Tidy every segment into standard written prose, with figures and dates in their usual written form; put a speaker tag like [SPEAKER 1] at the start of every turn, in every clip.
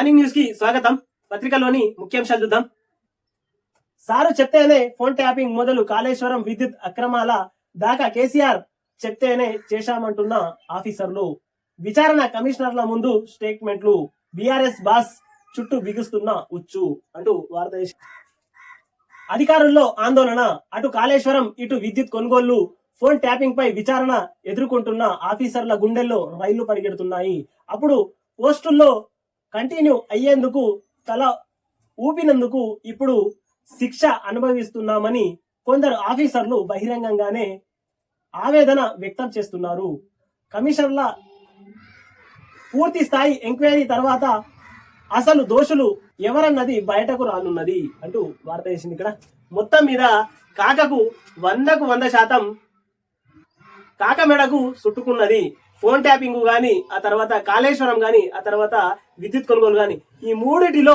[SPEAKER 1] Morning news కి స్వాగతం. పత్రికలోని ముఖ్యాంశాలు చూద్దాం. సారు చెప్తేనే ఫోన్ ట్యాపింగ్ మొదలు కాళేశ్వరం విద్యుత్ అక్రమాల దాకా కేసీఆర్ చెప్తేనే చేశామంటున్న ఆఫీసర్లు, విచారణ కమిషనర్ల ముందు స్టేట్మెంట్లు, బీఆర్ఎస్ బాస్ చుట్టూ బిగుస్తున్న ఉచ్చు అంటూ వార్త. అధికారుల్లో ఆందోళన, అటు కాళేశ్వరం ఇటు విద్యుత్ కొనుగోళ్లు, ఫోన్ ట్యాపింగ్ పై విచారణ ఎదుర్కొంటున్న ఆఫీసర్ల గుండెల్లో రైళ్లు పరిగెడుతున్నాయి. అప్పుడు పోస్టుల్లో కంటిన్యూ అయ్యేందుకు తల ఊపినందుకు ఇప్పుడు శిక్ష అనుభవిస్తున్నామని కొందరు ఆఫీసర్లు బహిరంగంగానే ఆవేదన వ్యక్తం చేస్తున్నారు. కమిషనర్ల పూర్తి స్థాయి ఎంక్వైరీ తర్వాత అసలు దోషులు ఎవరన్నది బయటకు రానున్నది అంటూ వార్త వేసింది. ఇక్కడ మొత్తం మీద కాకకు 100% కాక మెడకు చుట్టుకున్నది. ఫోన్ ట్యాపింగ్ గాని, ఆ తర్వాత కాళేశ్వరం గాని, ఆ తర్వాత విద్యుత్ కొనుగోలు గాని, ఈ మూడిటిలో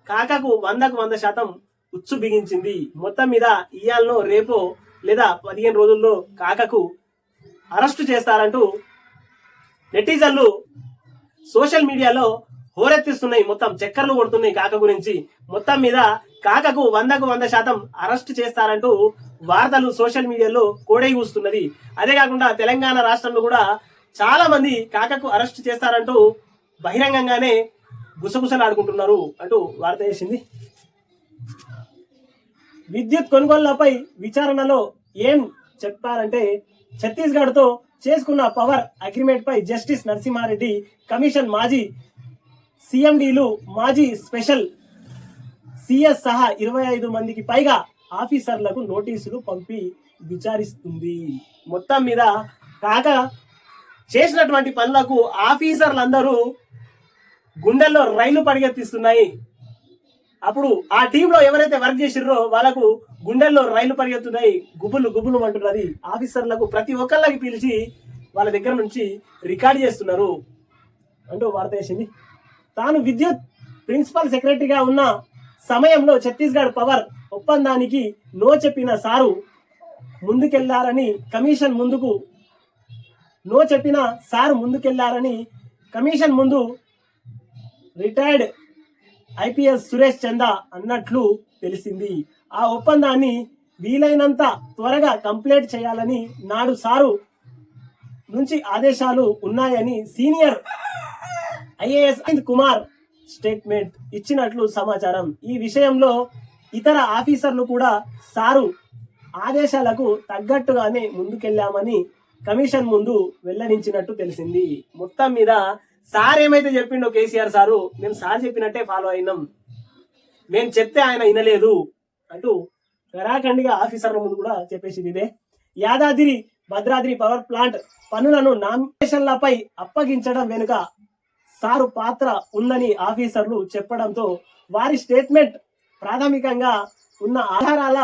[SPEAKER 1] కాకకు 100% ఉచ్చు బిగించింది. మొత్తం మీద ఇయాల్లో రేపో లేదా 15 రోజుల్లో కాకకు అరెస్టు చేస్తారంటూ నెటిజన్లు సోషల్ మీడియాలో హోరెత్తిస్తున్నాయి. మొత్తం చక్కర్లు కొడుతున్నాయి కాక గురించి. మొత్తం మీద కాకకు 100% అరెస్ట్ చేస్తారంటూ వార్తలు సోషల్ మీడియాలో కోడై కూస్తున్నది. అదే కాకుండా తెలంగాణ రాష్ట్రంలో కూడా చాలా మంది కాకకు అరెస్ట్ చేస్తారంటూ బహిరంగంగానే గుసగుసలాడుకుంటున్నారు అంటూ వార్త చేసింది. విద్యుత్ కొనుగోళ్లపై విచారణలో ఏం చెప్పారంటే, ఛత్తీస్గఢ్ తో చేసుకున్న పవర్ అగ్రిమెంట్ పై జస్టిస్ నరసింహారెడ్డి కమిషన్ మాజీ సీఎండీలు, మాజీ స్పెషల్ సిఎస్ సహా 25 మందికి పైగా ఆఫీసర్లకు నోటీసులు పంపి విచారిస్తుంది. మొత్తం మీద కాక చేసినటువంటి పనులకు ఆఫీసర్లందరూ గుండెల్లో రైలు పరిగెత్తిస్తున్నాయి. అప్పుడు ఆ టీంలో ఎవరైతే వర్క్ చేసిర్రో వాళ్ళకు గుండెల్లో రైలు పరిగెత్తున్నాయి, గుబులు గుబులు అంటున్నది. ఆఫీసర్లకు ప్రతి ఒక్కళ్ళకి పిలిచి వాళ్ళ దగ్గర నుంచి రికార్డ్ చేస్తున్నారు అంటూ వార్త వేసింది. తాను విద్యుత్ ప్రిన్సిపల్ సెక్రటరీగా ఉన్న సమయంలో ఛత్తీస్గఢ్ పవర్ ఒప్పందానికి నో చెప్పిన సారు ముందుకెళ్లారని కమిషన్ ముందుకు నో చెప్పిన సార్ ముందుకెళ్లారని కమిషన్ ముందు రిటైర్డ్ ఐపీఎస్ సురేష్ చందా అన్నట్లు తెలిసింది. ఆ ఒప్పందాన్ని వీలైనంత త్వరగా కంప్లీట్ చేయాలని నాడు సారు నుంచి ఆదేశాలు ఉన్నాయని సీనియర్ ఐఏఎస్ కుమార్ స్టేట్మెంట్ ఇచ్చినట్లు సమాచారం. ఈ విషయంలో ఇతర ఆఫీసర్లు కూడా సారు ఆదేశాలకు తగ్గట్టుగానే ముందుకెళ్లామని కమిషన్ ముందు వెల్లడించినట్టు తెలిసింది. మొత్తం మీద సార్ ఏమైతే చెప్పిండో కేసీఆర్ సారు, మేము సార్ చెప్పినట్టే ఫాలో అయినాం, మేము చెప్తే ఆయన వినలేదు అంటూ కరాఖండిగా ఆఫీసర్ల ముందు కూడా చెప్పేసింది ఇదే. యాదాద్రి భద్రాద్రి పవర్ ప్లాంట్ పనులను నామినేషన్లపై అప్పగించడం వెనుక సారు పాత్ర ఉందని ఆఫీసర్లు చెప్పడంతో వారి స్టేట్మెంట్ ప్రాథమికంగా ఉన్న ఆధారాల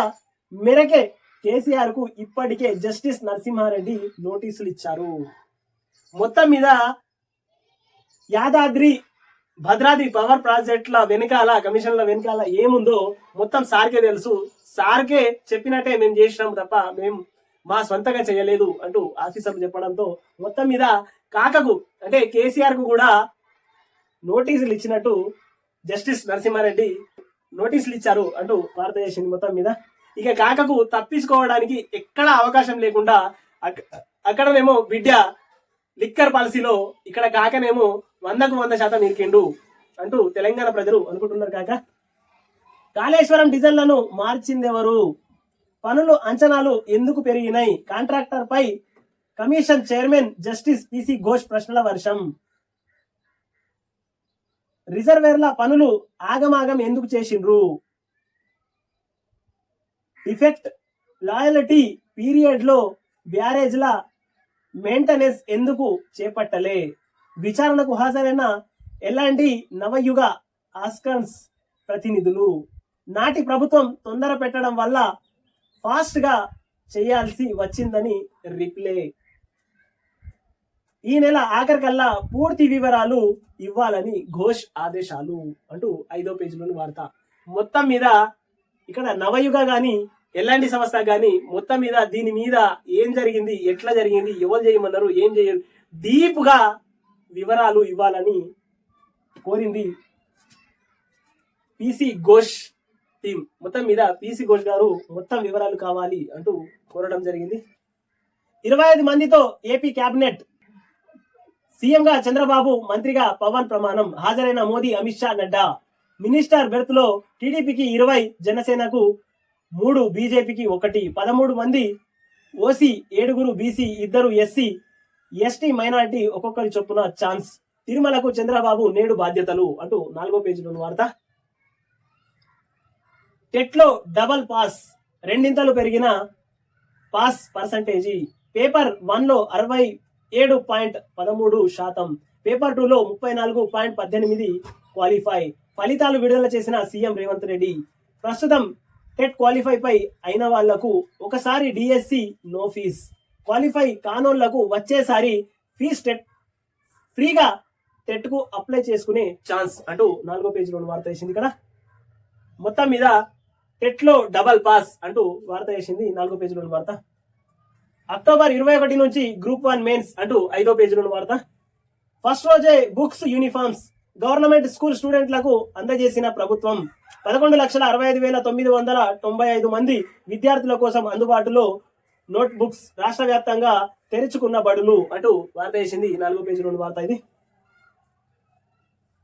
[SPEAKER 1] మేరకే కేసీఆర్ కు ఇప్పటికే జస్టిస్ నరసింహారెడ్డి నోటీసులు ఇచ్చారు. మొత్తం మీద యాదాద్రి భద్రాద్రి పవర్ ప్రాజెక్టుల వెనకాల, కమిషన్ల వెనకాల ఏముందో మొత్తం సార్కే తెలుసు. సార్కే చెప్పినట్టే మేము చేసినాం తప్ప మేము మా సొంతంగా చేయలేదు అంటూ ఆఫీసర్లు చెప్పడంతో మొత్తం మీద కాకకు అంటే కేసీఆర్ కు కూడా నోటీసులు ఇచ్చినట్టు జస్టిస్ నరసింహారెడ్డి నోటీసులు ఇచ్చారు అంటూ వార్త చేసింది. మొత్తం మీద ఇక కాకకు తప్పించుకోవడానికి ఎక్కడ అవకాశం లేకుండా అక్కడనేమో బిడ్డ లిక్కర్ పాలసీలో, ఇక్కడ కాకనేమో 100% ఇరికిండు అంటూ తెలంగాణ ప్రజలు అనుకుంటున్నారు. కాక కాళేశ్వరం డిజైన్లను మార్చిందెవరు? పనులు అంచనాలు ఎందుకు పెరిగినాయి? కాంట్రాక్టర్ పై commission chairman justice PC Ghosh ప్రశ్నల వర్షం. రిజర్వేర్ల పనులు ఆగమాగం ఎందుకు చేసిండ్రు? డిఫెక్ట్ లాయల్టీ పీరియడ్ లో బ్యారేజ్ల మెయింటెనెన్స్ ఎందుకు చేపట్టలే? విచారణకు హాజరైన ఎలాంటి నవయుగ ఆస్కన్స్ ప్రతినిధులు, నాటి ప్రభుత్వం తొందర పెట్టడం వల్ల ఫాస్ట్ గా చేయాల్సి వచ్చిందని రిప్లై. ఈ నెల ఆఖరికల్లా పూర్తి వివరాలు ఇవ్వాలని ఘోష్ ఆదేశాలు అంటూ 5వ పేజీలోని వార్త. మొత్తం మీద ఇక్కడ నవయుగ గాని ఎలాంటి సంస్థ గాని మొత్తం మీద దీని మీద ఏం జరిగింది, ఎట్లా జరిగింది, ఎవరు చేయమన్నారు, ఏం చేయాలి, డీప్ గా వివరాలు ఇవ్వాలని కోరింది పిసి ఘోష్ టీం. మొత్తం మీద పిసి ఘోష్ గారు మొత్తం వివరాలు కావాలి అంటూ కోరడం జరిగింది. 25 మందితో ఏపీ కేబినెట్, సీఎం గా చంద్రబాబు, మంత్రిగా పవన్ ప్రమాణం. హాజరైన మోదీ, అమిత్ షా, నడ్డా. మినిస్టర్ బెర్త్ లో టీడీపీకి 20, జనసేనకు 3, బీజేపీకి 1. 13 మంది OC, 7 BC, 2 SC, ST, minority ఒక్కొక్కరి చొప్పున ఛాన్స్. తిరుమలకు చంద్రబాబు నేడు బాధ్యతలు అంటూ 4వ పేజీలోని వార్త. టెట్లో డబల్ పాస్, రెండింతలు పెరిగిన పాస్ పర్సంటేజీ. పేపర్ 1 లో 67.13%, పేపర్ 2 లో 34.18 క్వాలిఫై. ఫలితాలు విడుదల చేసిన సీఎం రేవంత్ రెడ్డి. ప్రస్తుతం టెట్ క్వాలిఫై పై అయిన వాళ్లకు ఒకసారి డిఎస్సి నో ఫీజ్, క్వాలిఫై కానోళ్లకు వచ్చేసారి ఫీజ్ టెట్ ఫ్రీగా టెట్ కు అప్లై చేసుకునే ఛాన్స్ అంటూ 4వ పేజీలో వార్త వేసింది. ఇక్కడ మొత్తం మీద టెట్ లో డబల్ పాస్ అంటూ వార్త వేసింది 4వ పేజీలో వార్త. అక్టోబర్ 21 నుంచి గ్రూప్ 1 మెయిన్స్ అంటూ 5వ పేజీలో వార్త. ఫస్ట్ రోజే బుక్స్, యూనిఫామ్స్ గవర్నమెంట్ స్కూల్ స్టూడెంట్లకు అందజేసిన ప్రభుత్వం. 11,65,995 మంది విద్యార్థుల కోసం అందుబాటులో నోట్ బుక్స్. రాష్ట్ర వ్యాప్తంగా తెరుచుకున్న బడులు అంటూ వార్త వేసింది 4వ పేజీలో వార్త. ఇది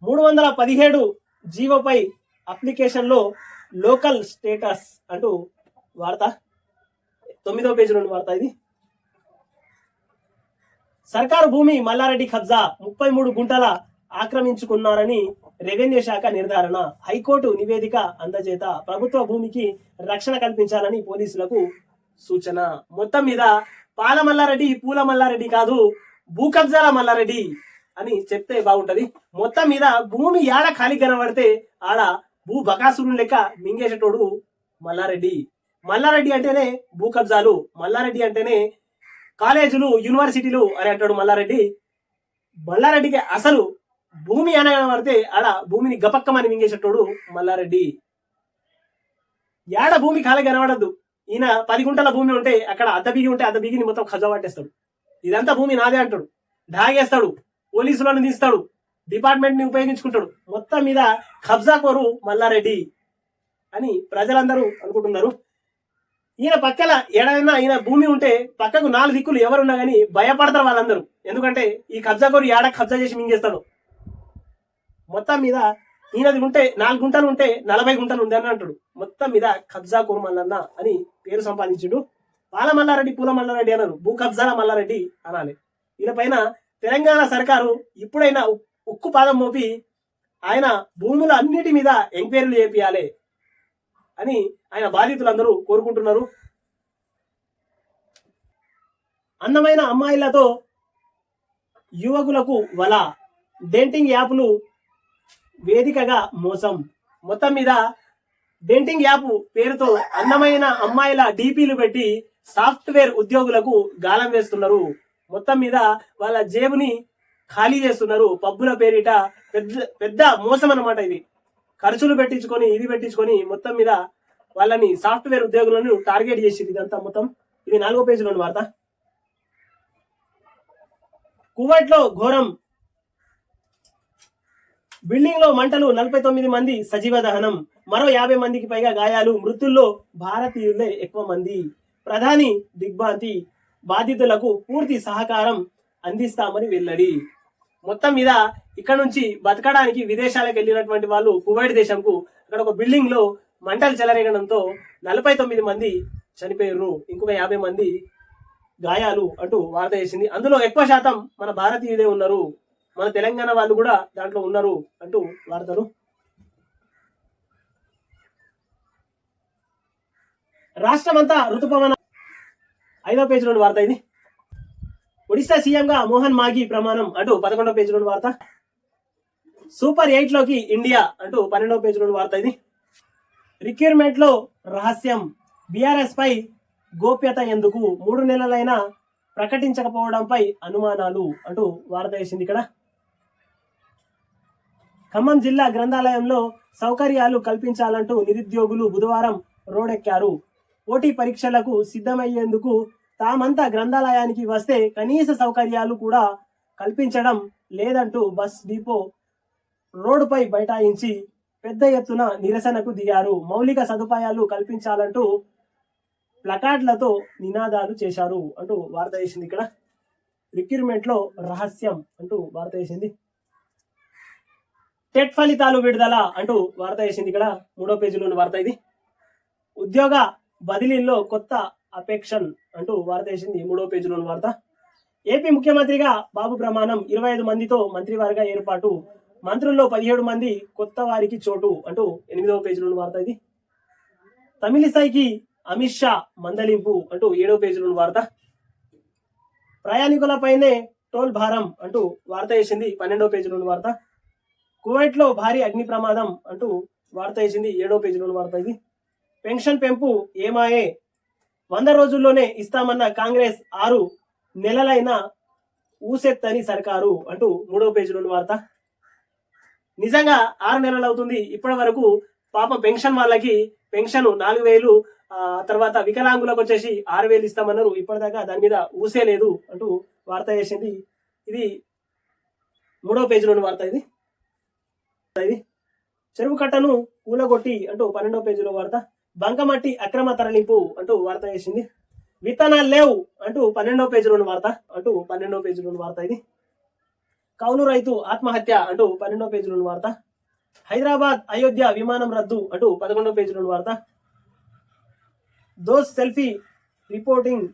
[SPEAKER 1] 317 జీవోపై అప్లికేషన్ లో లోకల్ స్టేటస్ అంటూ వార్త 9వ పేజీలో వార్త. ఇది సర్కారు భూమి మల్లారెడ్డి కబ్జా, 33 గుంటల ఆక్రమించుకున్నారని రెవెన్యూ శాఖ నిర్ధారణ. హైకోర్టు నివేదిక అందజేత. ప్రభుత్వ భూమికి రక్షణ కల్పించాలని పోలీసులకు సూచన. మొత్తం మీద పాల మల్లారెడ్డి, పూల మల్లారెడ్డి కాదు, భూ కబ్జాల మల్లారెడ్డి అని చెప్తే బాగుంటది. మొత్తం మీద భూమి ఏడ ఖాళీ కనబడితే ఆడ భూ బకాసురుని లెక్క మింగేసేటోడు మల్లారెడ్డి. మల్లారెడ్డి అంటేనే భూ కబ్జాలు, మల్లారెడ్డి అంటేనే కాలేజీలు, యూనివర్సిటీలు అని అంటాడు మల్లారెడ్డి. మల్లారెడ్డికి అసలు భూమి అని కనబడితే ఆడ భూమిని గపక్కమని మింగేసేటోడు మల్లారెడ్డి. ఏడ భూమి ఖాళీ కనబడద్దు. ఈయన 10 గుంటల భూమి ఉంటే అక్కడ అద్ద బిగి ఉంటే అద్ద బిగిని మొత్తం ఖజా పట్టేస్తాడు. ఇదంతా భూమి నాదే అంటాడు, డాగేస్తాడు, పోలీసులను తీస్తాడు, డిపార్ట్మెంట్ ని ఉపయోగించుకుంటాడు. మొత్తం మీద కబ్జా కోరు మల్లారెడ్డి అని ప్రజలందరూ అనుకుంటున్నారు. ఈయన పక్కన ఏడైనా ఈయన భూమి ఉంటే పక్కకు 4 దిక్కులు ఎవరున్నా కానీ భయపడతారు వాళ్ళందరూ. ఎందుకంటే ఈ కబ్జా కోరు ఏడ కబ్జా చేసి మింగేస్తాడు. మొత్తం మీద ఈయనది ఉంటే 4 గుంటలు ఉంటే 40 గుంటలు ఉంది అని అంటాడు. మొత్తం మీద కబ్జా కోరు మల్లన్న అని పేరు సంపాదించుడు. పాల మల్లారెడ్డి, పూల మల్లారెడ్డి అన్నారు, భూ కబ్జాల మల్లారెడ్డి అనాలి. ఈయన పైన తెలంగాణ సర్కారు ఇప్పుడైనా ఉక్కు పాదం మోపి ఆయన భూముల అన్నిటి మీద ఎంక్వైరీలు చేపియాలి అని ఆయన బాధితులందరూ కోరుకుంటున్నారు. అందమైన అమ్మాయిలతో యువకులకు వల, డేటింగ్ యాప్లు వేదికగా మోసం. మొత్తం మీద డేటింగ్ యాప్ పేరుతో అందమైన అమ్మాయిల డీపీలు పెట్టి సాఫ్ట్వేర్ ఉద్యోగులకు గాలం వేస్తున్నారు. మొత్తం మీద వాళ్ళ జేబుని ఖాళీ చేస్తున్నారు. పబ్బుల పేరిట పెద్ద మోసం అన్నమాట. ఇది ఖర్చులు పెట్టించుకొని ఇది పెట్టించుకొని మొత్తం మీద వాళ్ళని సాఫ్ట్వేర్ ఉద్యోగులను టార్గెట్ చేసింది ఇదంతా మొత్తం. ఇది 4వ పేజీలోని వార్త. కువైట్ లో ఘోరం, బిల్డింగ్ లో మంటలు, 49 మంది సజీవ దహనం, మరో 50 మందికి పైగా గాయాలు. మృతుల్లో భారతీయులే ఎక్కువ మంది. ప్రధాని దిగ్భ్రాంతి, బాధితులకు పూర్తి సహకారం అందిస్తామని వెల్లడి. మొత్తం మీద ఇక్కడ నుంచి బతకడానికి విదేశాలకు వెళ్ళినటువంటి వాళ్ళు కువైట్ దేశంకు అక్కడ ఒక బిల్డింగ్ లో మంటలు చెలరేగడంతో 49 మంది చనిపోయారు, ఇంకొక 50 మంది గాయాలు అంటూ వార్త చేసింది. అందులో ఎక్కువ శాతం మన భారతీయులే ఉన్నారు, మన తెలంగాణ వాళ్ళు కూడా దాంట్లో ఉన్నారు అంటూ వార్తలు. రాష్ట్రమంతా ఋతుపవన, 5వ పేజీలోని వార్త. ఇది ఒడిశా సీఎంగా మోహన్ మాగి ప్రమాణం అంటూ 11వ పేజీలోని వార్త. సూపర్ 8 లోకి ఇండియా అంటూ 12వ పేజీలోని వార్త. ఇది రిక్రూట్మెంట్ లో రహస్యం, బీఆర్ఎస్ పై గోప్యత ఎందుకు, 3 నెలలైనా ప్రకటించకపోవడంపై అనుమానాలు అంటూ వార్త వేసింది. ఇక్కడ ఖమ్మం జిల్లా గ్రంథాలయంలో సౌకర్యాలు కల్పించాలంటూ నిరుద్యోగులు బుధవారం రోడ్డెక్కారు. పోటీ పరీక్షలకు సిద్ధమయ్యేందుకు తామంతా గ్రంథాలయానికి వస్తే కనీస సౌకర్యాలు కూడా కల్పించడం లేదంటూ బస్ డిపో రోడ్డుపై బైఠాయించి పెద్ద ఎత్తున నిరసనకు దిగారు. మౌలిక సదుపాయాలు కల్పించాలంటూ ప్లకార్డులతో నినాదాలు చేశారు అంటూ వార్త వేసింది. ఇక్కడ రిక్రూట్మెంట్ లో రహస్యం అంటూ వార్త వేసింది. టెట్ ఫలితాలు విడుదల అంటూ వార్త వేసింది. ఇక్కడ 3వ పేజీలోని వార్త ఇది. ఉద్యోగ బదిలీల్లో కొత్త అపేక్షన్ అంటూ వార్త వేసింది. 3వ పేజీలోని వార్త. ఏపీ ముఖ్యమంత్రిగా బాబు ప్రమాణం, 25 మందితో మంత్రివర్గ ఏర్పాటు, మంత్రుల్లో 17 మంది కొత్త వారికి చోటు అంటూ 8వ పేజీలోని వార్త ఇది. తమిళిసైకి అమిత్ షా మందలింపు అంటూ 7వ పేజీలోని వార్త. ప్రయాణికులపైనే టోల్ భారం అంటూ వార్త వేసింది. 12వ పేజీలోని వార్త. కువైట్ లో భారీ అగ్ని ప్రమాదం అంటూ వార్త వేసింది. 7వ పేజీలోని వార్త ఇది. పెన్షన్ పెంపు ఏమాయే, 100 రోజుల్లోనే ఇస్తామన్న కాంగ్రెస్ 6 నెలలైన ఊసెత్తని సర్కారు అంటూ 3వ పేజీలోని వార్త. నిజంగా 6 నెలలు అవుతుంది, ఇప్పటి వరకు పాపం పెన్షన్ వాళ్ళకి పెన్షన్ 4,000, తర్వాత వికలాంగులకు వచ్చేసి 6,000 ఇస్తామన్నారు, ఇప్పటిదాకా దాని మీద ఊసే లేదు అంటూ వార్త వేసింది. ఇది 3వ పేజీలోని వార్త ఇది. చెరువు కట్టను కూలగొట్టి అంటూ 12వ పేజీలో వార్త. బంకమట్టి అక్రమ తరలింపు అంటూ వార్త వేసింది. విత్తనాలు లేవు అంటూ 12వ పేజీలోని వార్త ఇది. కౌలు రైతు ఆత్మహత్య అంటూ 12వ పేజీలోని వార్త. హైదరాబాద్ అయోధ్య విమానం రద్దు అంటూ 11వ పేజీలోని వార్త. దోస్ సెల్ఫీ రిపోర్టింగ్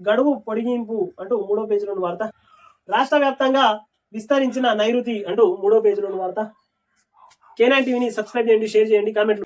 [SPEAKER 1] గడువు పొడిగింపు అంటూ 3వ పేజీలోని వార్త. రాష్ట్ర వ్యాప్తంగా విస్తరించిన నైరుతి అంటూ 3వ పేజీలోని వార్త. K9 టీవీని సబ్స్క్రైబ్ చేయండి, షేర్ చేయండి, కామెంట్లు